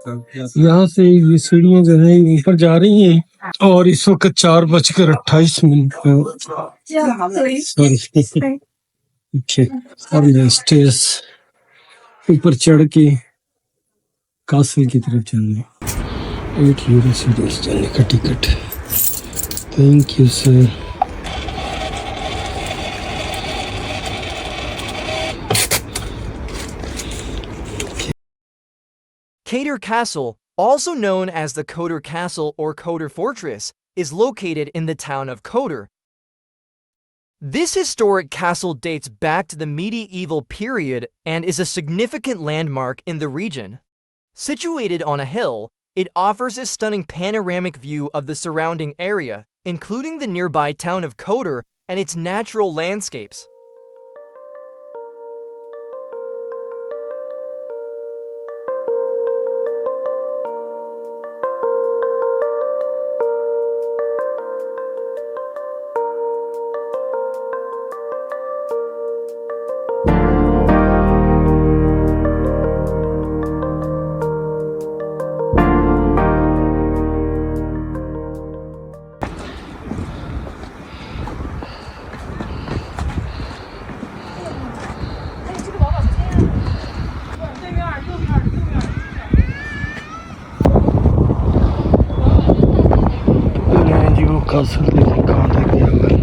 यहाँ से ये सीढ़ियाँ जो है ऊपर जा रही हैं और इस वक्त 4:28 सॉरी और स्टेज ऊपर चढ़ के कासल की तरफ चलने 8 यूरो सीढ़ी चलने का ticket. Thank you sir. Kotor Castle, also known as the Kotor Castle or Kotor Fortress, is located in the town of Kotor. This historic castle dates back to the medieval period and is a significant landmark in the region. Situated on a hill, it offers a stunning panoramic view of the surrounding area, including the nearby town of Kotor and its natural landscapes. Castle देखिए कहाँ तक गया हुआ है।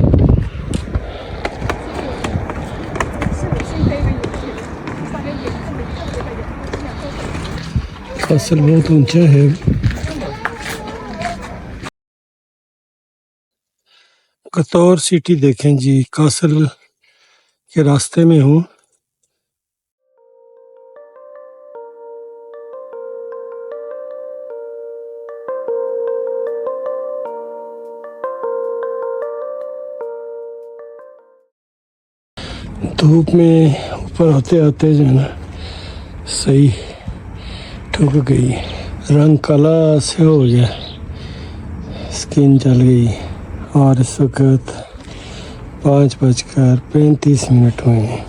Castle बहुत ऊंचा है। कतौर city देखें जी, कासल के रास्ते में हूँ। धूप में ऊपर होते आते जो है ना सही ठुक गई, रंग काला से हो गया, स्किन जल गई। और इस वक्त 5:35 हुए हैं।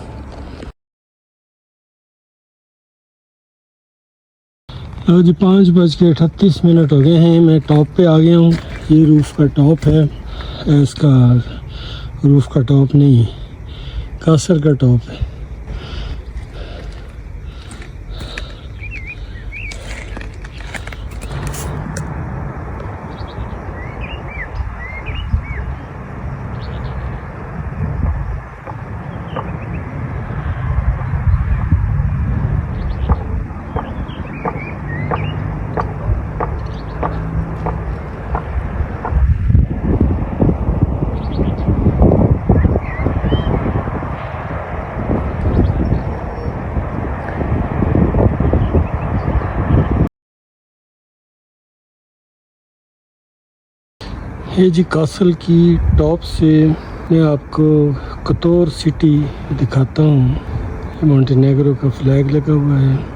लो जी 5:38 हो गए हैं। मैं टॉप पे आ गया हूँ। ये रूफ का टॉप है, इसका रूफ का टॉप नहीं, कासल का टॉप है। ये जी कासल की टॉप से मैं आपको कोतोर सिटी दिखाता हूँ। मॉन्टेनेग्रो का फ्लैग लगा हुआ है।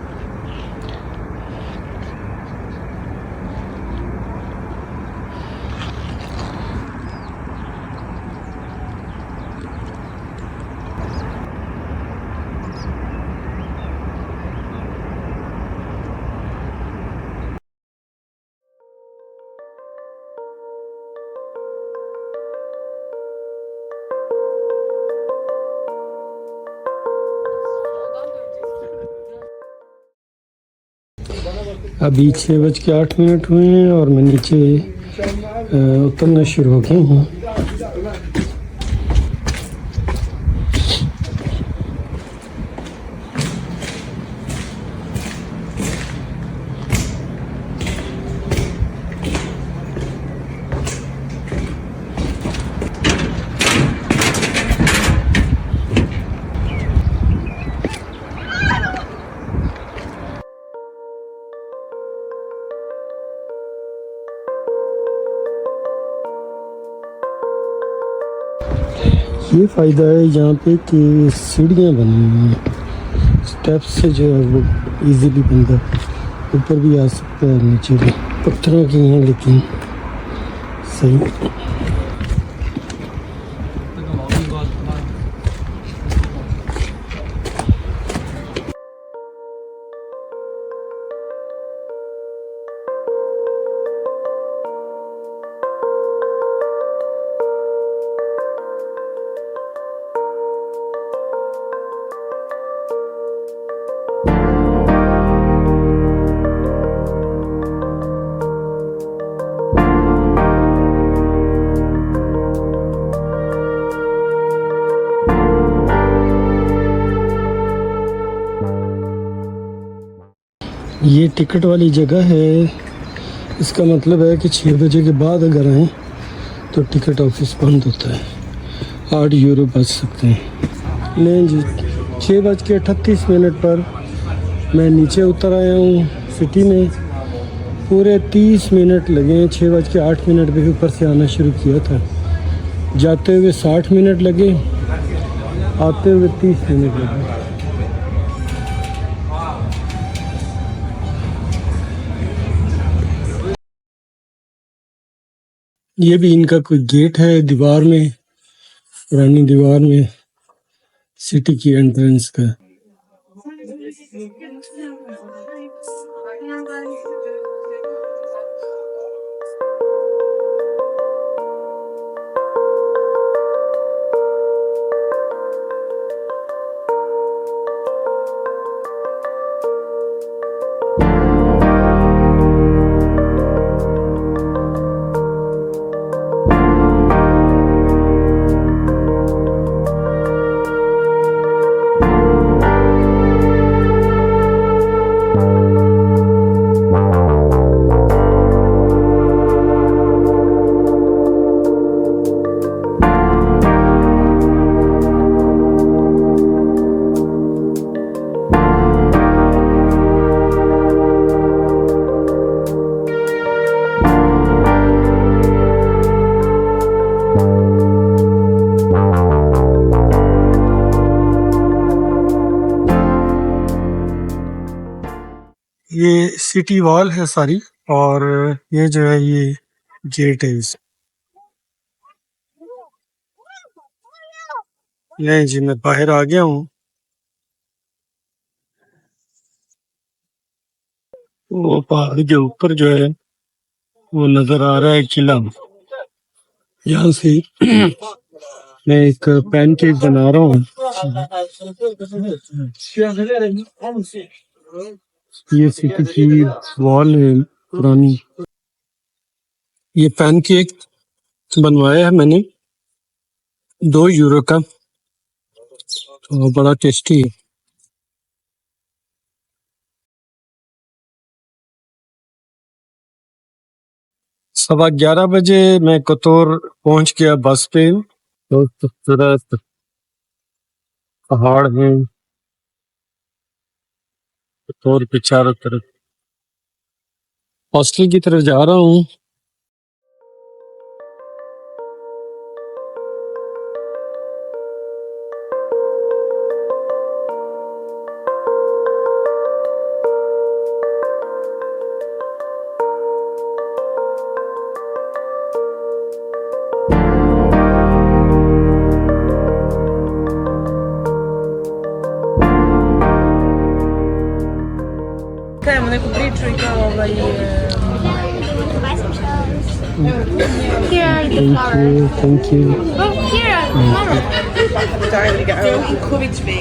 अभी 6:08 हुए हैं और मैं नीचे उतरना शुरू हो गया हूँ। ये फ़ायदा है यहाँ पे कि सीढ़ियाँ बनी हुई हैं, स्टेप्स से जो है वो इजीली बंदा ऊपर भी आ सकता है, नीचे भी। पत्थरों की हैं लेकिन सही। ये टिकट वाली जगह है। इसका मतलब है कि 6 बजे के बाद अगर आएँ तो टिकट ऑफिस बंद होता है। 8 यूरो बच सकते हैं। नहीं जी, 6:38 पर मैं नीचे उतर आया हूँ सिटी में। पूरे 30 मिनट लगे हैं। 6:08 पे ऊपर से आना शुरू किया था। जाते हुए 60 मिनट लगे, आते हुए 30 मिनट लगे। ये भी इनका कोई गेट है दीवार में, पुरानी दीवार में, सिटी की एंट्रेंस का। ये सिटी वॉल है सारी, और ये जो है ये गेट है इस। नहीं जी, मैं बाहर आ गया हूँ। वो पहाड़ के ऊपर जो है वो नजर आ रहा है किला। यहाँ से मैं एक पैनकेक बना रहा हूँ। ये सिटी की वॉल है पुरानी। ये पैनकेक बनवाया है मैंने 2 यूरो का, तो बड़ा टेस्टी है। 11:15 बजे मैं कोतोर पहुंच गया बस पे। तो खूबसूरत पहाड़ हैं कोतोर के चारों तरफ। हॉस्टल की तरफ जा रहा हूँ। Here are the flowers. Thank you. Oh, here, tomorrow. Don't encourage me.